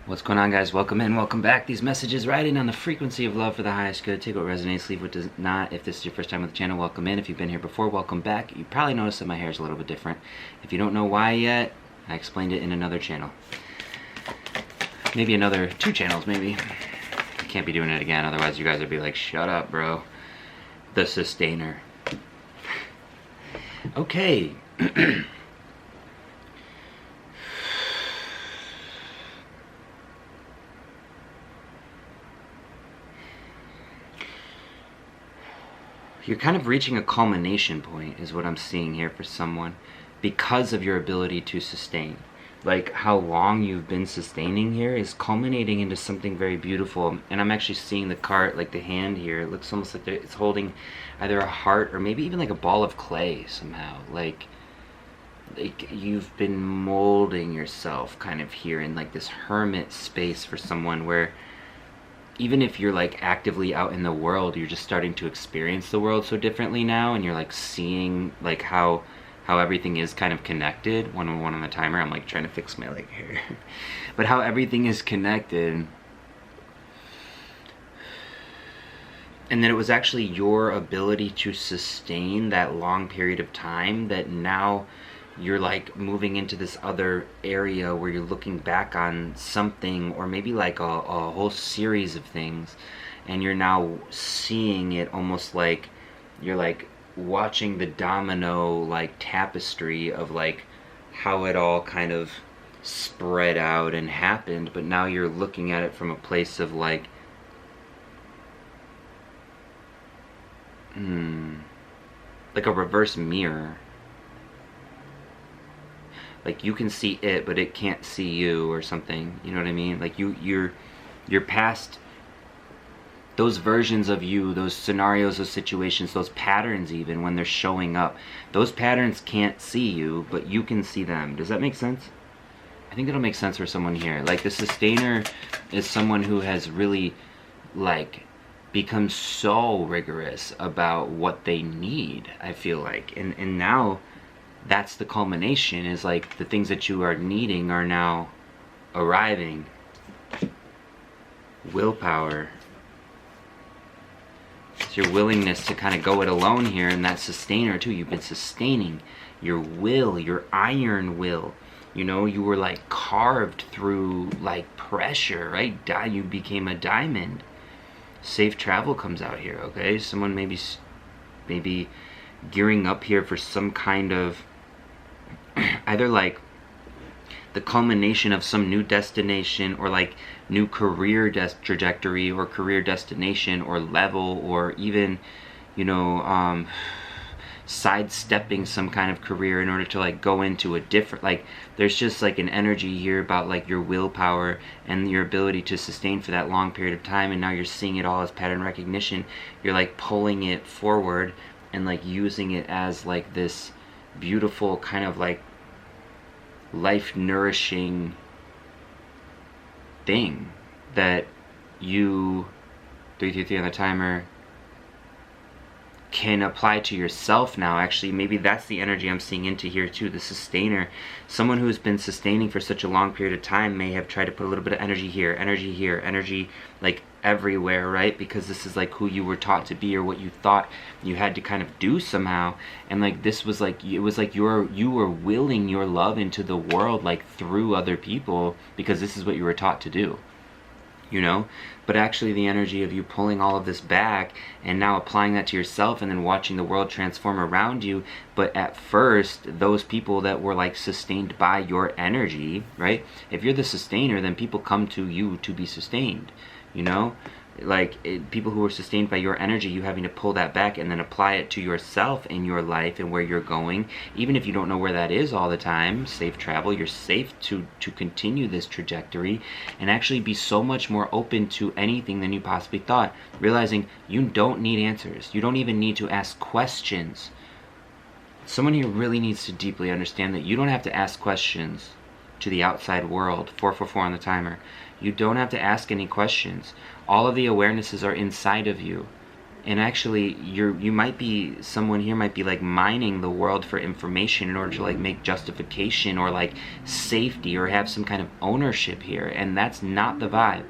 What's going on, guys? Welcome in, welcome back. These messages riding on the frequency of love for the highest good. Take what resonates, leave what does not. If this is your first time with the channel, welcome in. If you've been here before, welcome back. You probably noticed that my hair is a little bit different. If you don't know why yet, I explained it in another channel. Maybe another 2 channels, maybe. I can't be doing it again, otherwise you guys would be like, shut up, bro. The Sustainer. Okay. You're kind of reaching a culmination point is what I'm seeing here for someone because of your ability to sustain. Like how long you've been sustaining here is culminating into something very beautiful. And I'm actually seeing the card, like the hand here, it looks almost like it's holding either a heart or maybe even like a ball of clay somehow. Like you've been molding yourself kind of here in like this hermit space for someone where even if you're like actively out in the world, you're just starting to experience the world so differently now, and you're like seeing like how everything is kind of connected. 111 on the timer. I'm like trying to fix my like hair. But how everything is connected. And that it was actually your ability to sustain that long period of time that now you're like moving into this other area where you're looking back on something, or maybe like a whole series of things, and you're now seeing it almost like you're like watching the domino like tapestry of like how it all kind of spread out and happened, but now you're looking at it from a place of like like a reverse mirror. Like you can see it, but it can't see you, or something. You know what I mean? Like you're past those versions of you, those scenarios, those situations, those patterns. Even when they're showing up, those patterns can't see you, but you can see them. Does that make sense? I think that'll make sense for someone here. Like the Sustainer is someone who has really like become so rigorous about what they need, I feel like, and now that's the culmination, is like the things that you are needing are now arriving. Willpower. It's your willingness to kind of go it alone here, and that Sustainer too. You've been sustaining your will, your iron will. You know, you were like carved through like pressure, right? You became a diamond. Safe travel comes out here, okay? Someone maybe gearing up here for some kind of either like the culmination of some new destination, or like new career trajectory, or career destination, or level, or even, you know, sidestepping some kind of career in order to like go into a different, like there's just like an energy here about like your willpower and your ability to sustain for that long period of time, and now you're seeing it all as pattern recognition. You're like pulling it forward and like using it as like this beautiful kind of like life nourishing thing that you 333 on the timer can apply to yourself now. Actually, maybe that's the energy I'm seeing into here too. The Sustainer, someone who's been sustaining for such a long period of time, may have tried to put a little bit of energy here, energy like everywhere, right? Because this is like who you were taught to be, or what you thought you had to kind of do somehow. And like this was like, it was like you were willing your love into the world, like through other people, because this is what you were taught to do, you know? But actually the energy of you pulling all of this back and now applying that to yourself, and then watching the world transform around you. But at first, those people that were like sustained by your energy, right? If you're the Sustainer, then people come to you to be sustained, you know? Like people who are sustained by your energy, you having to pull that back and then apply it to yourself in your life and where you're going. Even if you don't know where that is all the time, safe travel, you're safe to continue this trajectory and actually be so much more open to anything than you possibly thought. Realizing you don't need answers. You don't even need to ask questions. Someone here really needs to deeply understand that you don't have to ask questions to the outside world. 444 on the timer. You don't have to ask any questions. All of the awarenesses are inside of you. And actually, you might be, someone here might be like mining the world for information in order to like make justification or like safety or have some kind of ownership here, and that's not the vibe.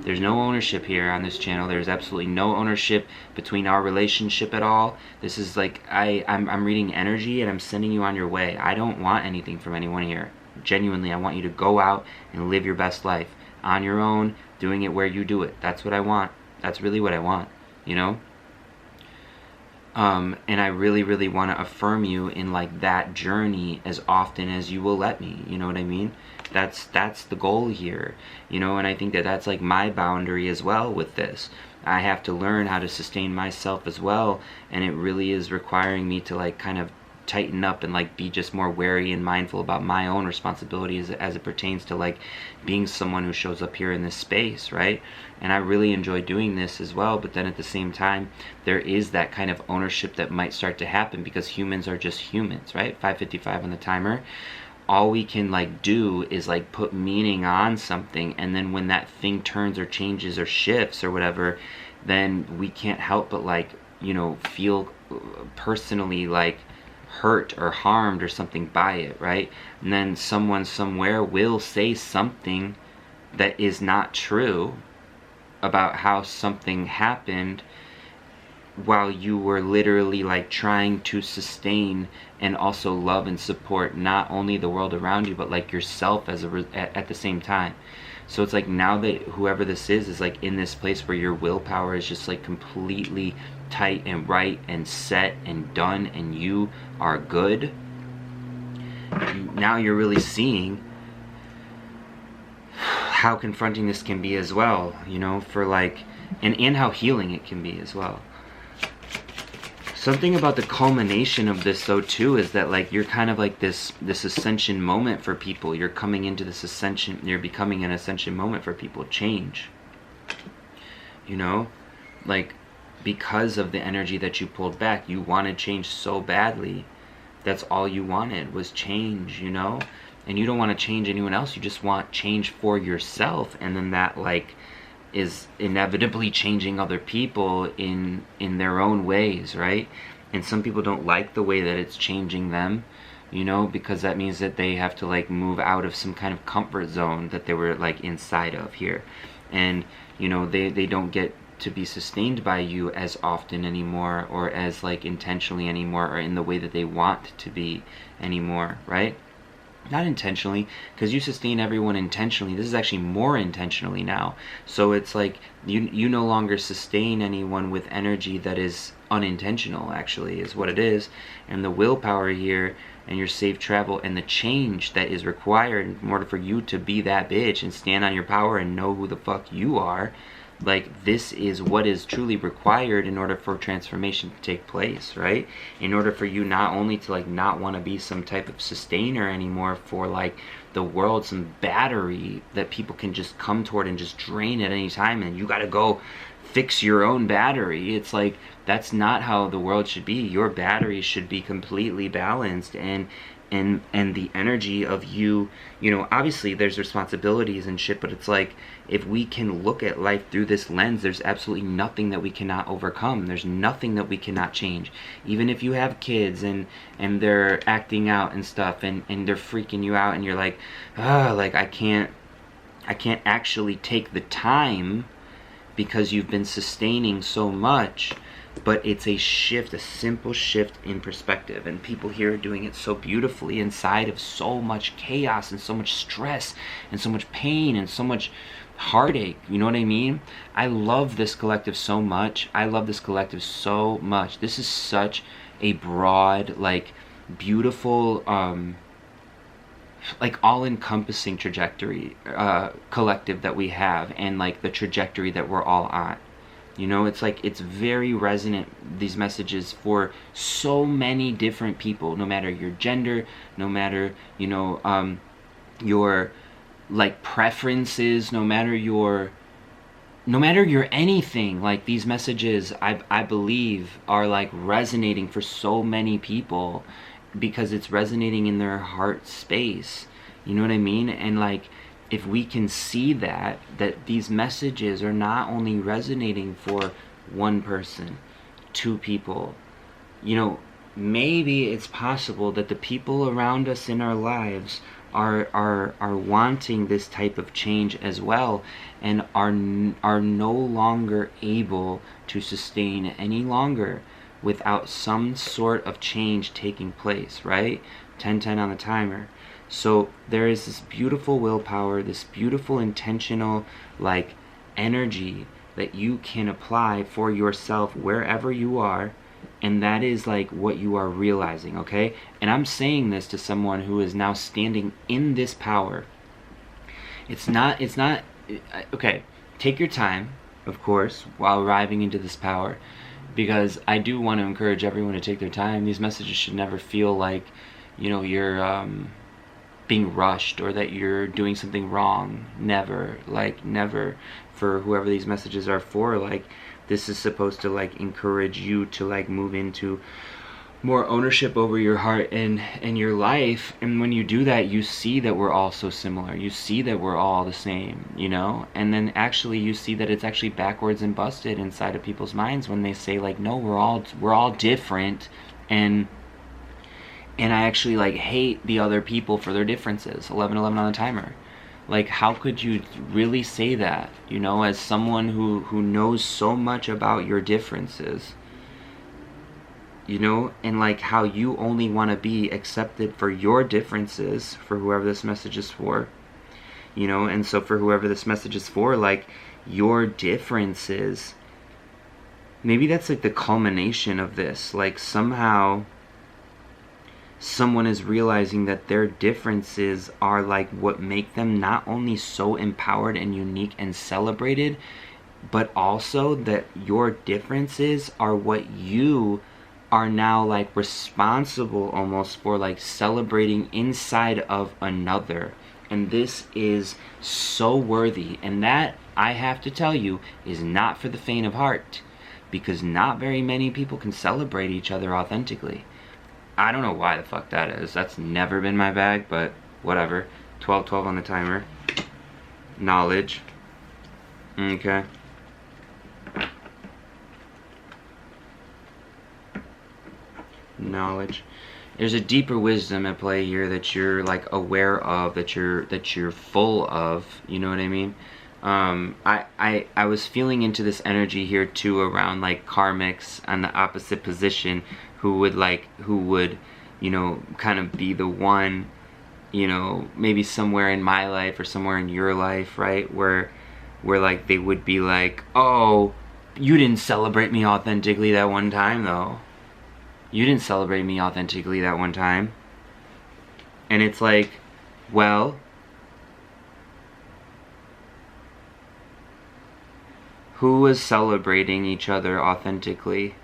There's no ownership here on this channel. There's absolutely no ownership between our relationship at all. This is like, I'm reading energy and I'm sending you on your way. I don't want anything from anyone here. Genuinely, I want you to go out and live your best life on your own, doing it where you do it. That's what I want. That's really what I want, you know? And I really, really want to affirm you in like that journey as often as you will let me, you know what I mean? That's the goal here, you know, and I think that that's like my boundary as well with this. I have to learn how to sustain myself as well, and it really is requiring me to like kind of tighten up and like be just more wary and mindful about my own responsibility as it pertains to like being someone who shows up here in this space, right? And I really enjoy doing this as well, but then at the same time there is that kind of ownership that might start to happen because humans are just humans, right? 5:55 on the timer. All we can like do is like put meaning on something, and then when that thing turns or changes or shifts or whatever, then we can't help but like, you know, feel personally like hurt or harmed or something by it, right? And then someone somewhere will say something that is not true about how something happened while you were literally like trying to sustain and also love and support not only the world around you but like yourself as at the same time. So it's like now that whoever this is like in this place where your willpower is just like completely tight and right and set and done and you are good, now you're really seeing how confronting this can be as well, you know, for like, and how healing it can be as well. Something about the culmination of this though too is that like you're kind of like this ascension moment for people. You're coming into this ascension, you're becoming an ascension moment for people. Change, you know, like because of the energy that you pulled back, you wanted change so badly. That's all you wanted was change, you know, and you don't want to change anyone else. You just want change for yourself, and then that like is inevitably changing other people in their own ways, right? And some people don't like the way that it's changing them, you know, because that means that they have to like move out of some kind of comfort zone that they were like inside of here, and you know, they don't get to be sustained by you as often anymore, or as like intentionally anymore, or in the way that they want to be anymore, right? Not intentionally, because you sustain everyone intentionally. This is actually more intentionally now. So it's like you no longer sustain anyone with energy that is unintentional, actually, is what it is. And the willpower here and your safe travel and the change that is required in order for you to be that bitch and stand on your power and know who the fuck you are, like this is what is truly required in order for transformation to take place, right? In order for you not only to like not want to be some type of sustainer anymore for like the world, some battery that people can just come toward and just drain at any time, and you got to go fix your own battery. It's like that's not how the world should be. Your battery should be completely balanced, and the energy of you, you know, obviously there's responsibilities and shit, but it's like if we can look at life through this lens, there's absolutely nothing that we cannot overcome. There's nothing that we cannot change. Even if you have kids and they're acting out and stuff, and they're freaking you out, and you're like, like I can't actually take the time because you've been sustaining so much. But it's a shift, a simple shift in perspective, and people here are doing it so beautifully inside of so much chaos and so much stress and so much pain and so much heartache, you know what I mean? I love this collective so much. I love this collective so much. This is such a broad, like beautiful, like all-encompassing trajectory, collective that we have, and like the trajectory that we're all on. You know, it's like it's very resonant, these messages, for so many different people, no matter your gender, no matter, you know, your like preferences, no matter your anything. Like these messages, I believe, are like resonating for so many people because it's resonating in their heart space. You know what I mean? And like, if we can see that these messages are not only resonating for one person, to people. You know, maybe it's possible that the people around us in our lives are wanting this type of change as well, and are no longer able to sustain any longer without some sort of change taking place, right? 10-10 on the timer. So there is this beautiful willpower, this beautiful intentional like energy that you can apply for yourself wherever you are, and that is like what you are realizing, okay? And I'm saying this to someone who is now standing in this power. It's not okay, take your time, of course, while arriving into this power, because I do want to encourage everyone to take their time. These messages should never feel like, you know, you're being rushed or that you're doing something wrong. Never, like never. For whoever these messages are for, like, this is supposed to like encourage you to like move into more ownership over your heart and your life. And when you do that, you see that we're all so similar. You see that we're all the same, you know? And then actually you see that it's actually backwards and busted inside of people's minds when they say like, no, we're all different. And I actually like hate the other people for their differences. 11-11 on the timer. Like, how could you really say that, you know, as someone who knows so much about your differences, you know, and like how you only want to be accepted for your differences, for whoever this message is for, you know? And so for whoever this message is for, like, your differences, maybe that's like the culmination of this. Like, somehow someone is realizing that their differences are like what make them not only so empowered and unique and celebrated, but also that your differences are what you are now like responsible almost for, like celebrating inside of another. And this is so worthy, and that, I have to tell you, is not for the faint of heart, because not very many people can celebrate each other authentically. I don't know why the fuck that is. That's never been my bag, but whatever. 12-12 on the timer. Knowledge. Okay. Knowledge. There's a deeper wisdom at play here that you're like aware of, that you're full of, you know what I mean? I was feeling into this energy here too around like karmics on the opposite position, who would, you know, kind of be the one, you know, maybe somewhere in my life or somewhere in your life, right? Where like they would be like, oh, you didn't celebrate me authentically that one time though. You didn't celebrate me authentically that one time. And it's like, well, who was celebrating each other authentically?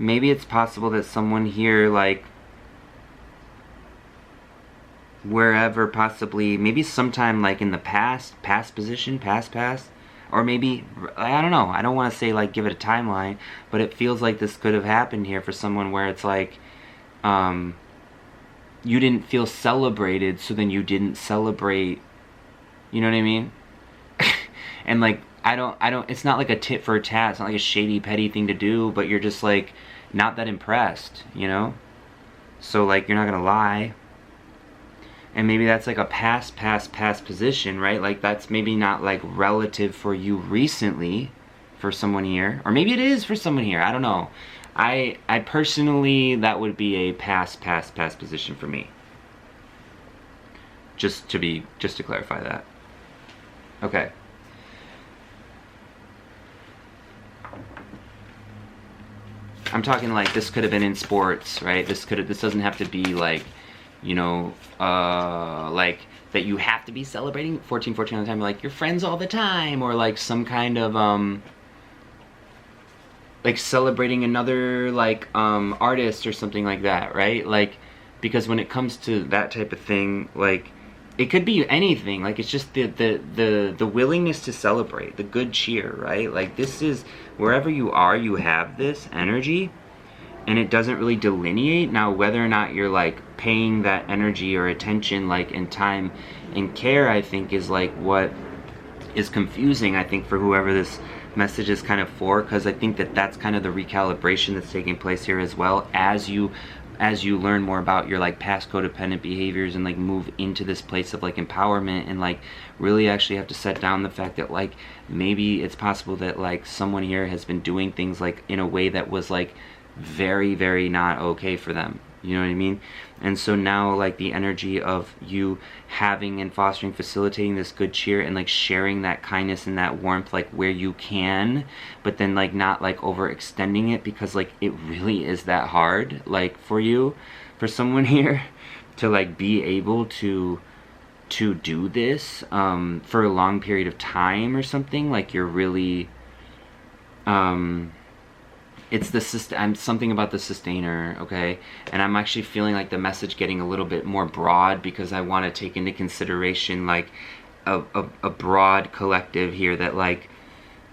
Maybe it's possible that someone here, like, wherever possibly, maybe sometime like in the past position, past, or maybe, I don't know, I don't want to say like give it a timeline, but it feels like this could have happened here for someone where it's like, you didn't feel celebrated, so then you didn't celebrate, you know what I mean? And like, I don't, it's not like a tit for a tat, it's not like a shady, petty thing to do, but you're just like, not that impressed, you know? So like, you're not gonna lie. And maybe that's like a past position, right? Like, that's maybe not like relative for you recently, for someone here. Or maybe it is for someone here, I don't know. I personally, that would be a past position for me. Just to clarify that. Okay. I'm talking like this could have been in sports, right? This doesn't have to be like, you know, like that you have to be celebrating 14 on the time, like your friends all the time, or like some kind of like celebrating another like artist or something like that, right? Like, because when it comes to that type of thing, like, it could be anything. Like, it's just the willingness to celebrate, the good cheer, right? Like, this is, wherever you are, you have this energy, and it doesn't really delineate. Now, whether or not you're, like, paying that energy or attention, like, in time and care, I think is, like, what is confusing, I think, for whoever this message is kind of for, because I think that that's kind of the recalibration that's taking place here as well, as you learn more about your like past codependent behaviors and like move into this place of like empowerment, and like really actually have to set down the fact that like maybe it's possible that like someone here has been doing things like in a way that was like very, very not okay for them. You know what I mean? And so now like the energy of you having and fostering, facilitating this good cheer and like sharing that kindness and that warmth like where you can, but then like not like overextending it, because like it really is that hard like for you, for someone here to like be able to do this for a long period of time or something. Like you're really it's the I'm something about the sustainer, okay? And I'm actually feeling like the message getting a little bit more broad, because I want to take into consideration like a broad collective here that like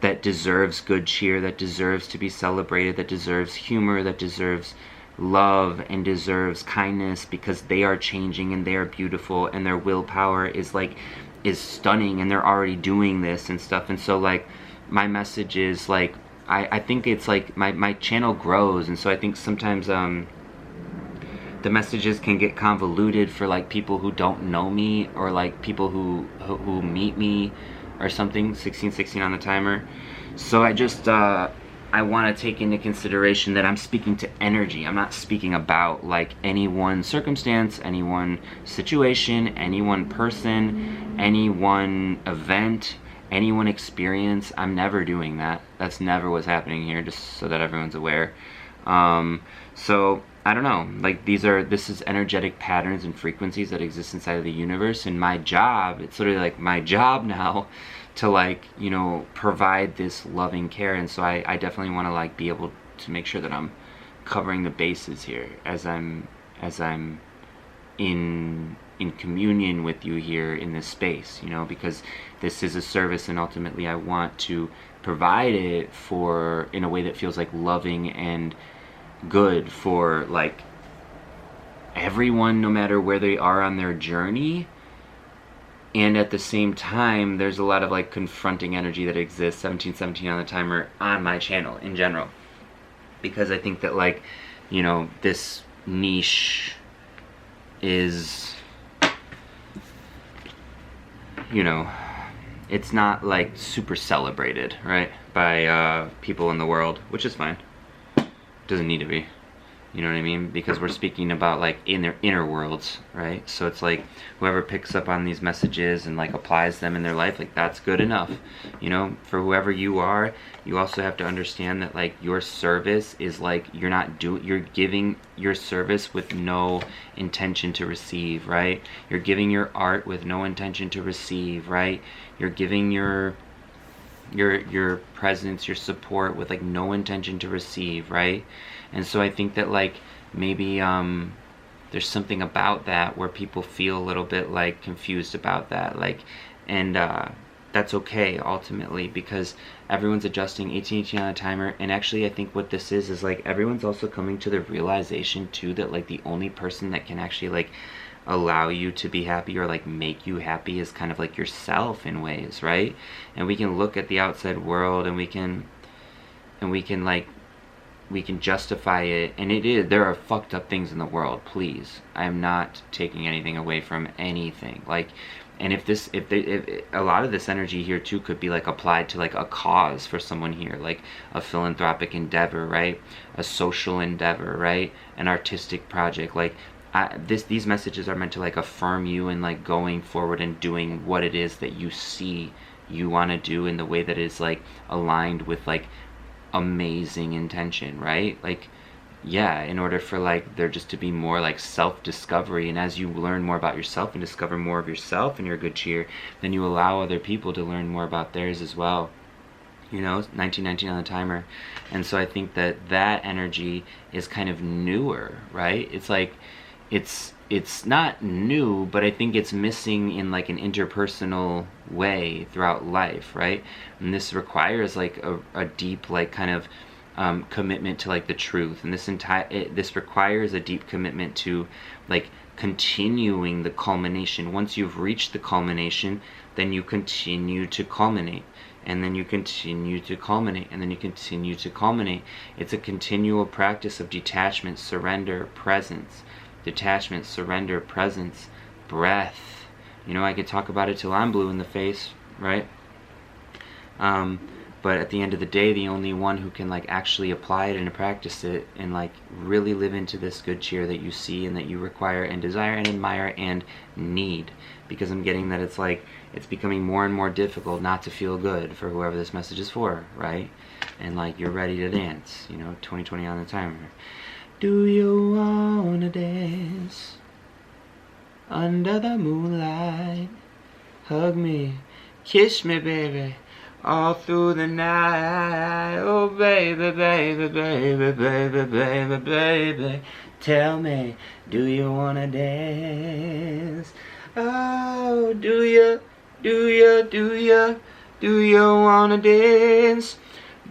that deserves good cheer, that deserves to be celebrated, that deserves humor, that deserves love and deserves kindness, because they are changing and they are beautiful and their willpower is like is stunning, and they're already doing this and stuff. And so like my message is like I think it's like my channel grows, and so I think sometimes the messages can get convoluted for like people who don't know me, or like people who meet me or something. 1616 on the timer. So I just I want to take into consideration that I'm speaking to energy. I'm not speaking about like any one circumstance, any one situation, any one person, any one event, any one experience. I'm never doing that. That's never what's happening here, just so that everyone's aware. So I don't know, like this is energetic patterns and frequencies that exist inside of the universe, and my job, it's literally like my job now to like, you know, provide this loving care. And so I definitely want to like be able to make sure that I'm covering the bases here as I'm in communion with you here in this space, you know, because this is a service, and ultimately I want to provide it for in a way that feels like loving and good for like everyone, no matter where they are on their journey. And at the same time, there's a lot of like confronting energy that exists, 1717 on the timer, on my channel in general, because I think that like, you know, this niche is, you know, it's not like super celebrated, right, by people in the world, which is fine. Doesn't need to be, you know what I mean? Because we're speaking about like in their inner worlds, right? So it's like whoever picks up on these messages and like applies them in their life, like that's good enough, you know. For whoever you are, you also have to understand that like your service is like you're giving your service with no intention to receive, right? You're giving your art with no intention to receive, right? You're giving your presence, your support with like no intention to receive, right? And so I think that like maybe there's something about that where people feel a little bit like confused about that, like, and that's okay ultimately, because everyone's adjusting. 1818 on a timer. And actually I think what this is like everyone's also coming to the realization too that like the only person that can actually like allow you to be happy or like make you happy is kind of like yourself in ways, right? And we can look at the outside world and we can justify it, and there are fucked up things in the world, please. I am not taking anything away from anything, like, and if a lot of this energy here too could be like applied to like a cause for someone here, like a philanthropic endeavor, right? A social endeavor, right? An artistic project, like these messages are meant to like affirm you and like going forward and doing what it is that you see you want to do in the way that is like aligned with like amazing intention, right? Like, yeah, in order for like there just to be more like self-discovery, and as you learn more about yourself and discover more of yourself and your good cheer, then you allow other people to learn more about theirs as well, you know. 1919 on the timer. And so I think that energy is kind of newer, right? It's like it's not new, but I think it's missing in like an interpersonal way throughout life, right? And this requires like a deep like kind of commitment to like the truth, and this requires a deep commitment to like continuing the culmination. Once you've reached the culmination, then you continue to culminate. and then you continue to culminate, and then you continue to culminate. It's a continual practice of detachment, surrender, presence. Detachment, surrender, presence, breath. You know, I could talk about it till I'm blue in the face, right? But at the end of the day, the only one who can like actually apply it and practice it and like really live into this good cheer that you see and that you require and desire and admire and need, because I'm getting that it's like it's becoming more and more difficult not to feel good for whoever this message is for, right? And like you're ready to dance, you know, 2020 on the timer. Do you wanna dance under the moonlight? Hug me, kiss me, baby, all through the night. Oh baby, baby, baby, baby, baby, baby, tell me, do you wanna dance? Oh, do you wanna dance?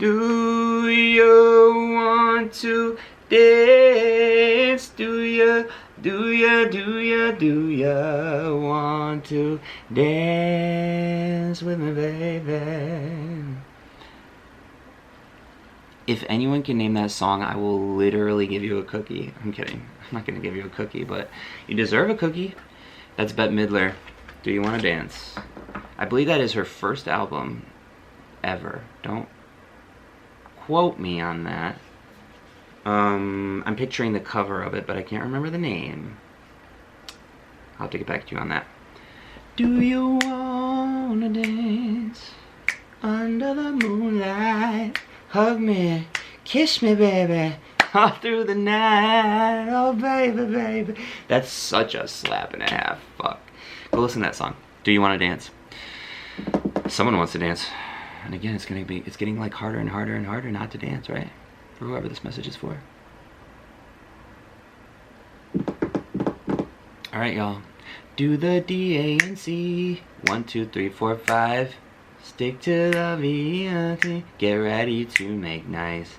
Do you want to dance? Do you want to dance with me, baby? If anyone can name that song, I will literally give you a cookie. I'm kidding. I'm not gonna give you a cookie, but you deserve a cookie. That's Bette Midler. Do You Want to Dance? I believe that is her first album ever. Don't quote me on that. I'm picturing the cover of it, but I can't remember the name. I'll have to get back to you on that. Do you wanna dance under the moonlight? Hug me, kiss me, baby, all through the night. Oh, baby, baby. That's such a slap and a half. Fuck. Go listen to that song. Do you want to dance? Someone wants to dance. And again, it's getting like harder and harder and harder not to dance, right? For whoever this message is for. Alright, y'all. Do the D, A, and C. 1, 2, 3, 4, 5. Stick to the V. Get ready to make nice.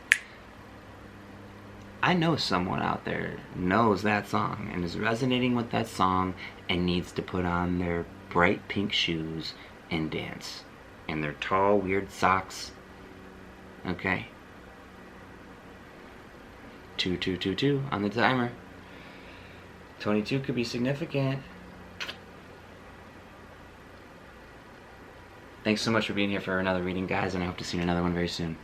I know someone out there knows that song and is resonating with that song and needs to put on their bright pink shoes and dance. And their tall, weird socks. Okay. 2, 2, 2, 2 on the timer. 22 could be significant. Thanks so much for being here for another reading, guys, and I hope to see you in another one very soon.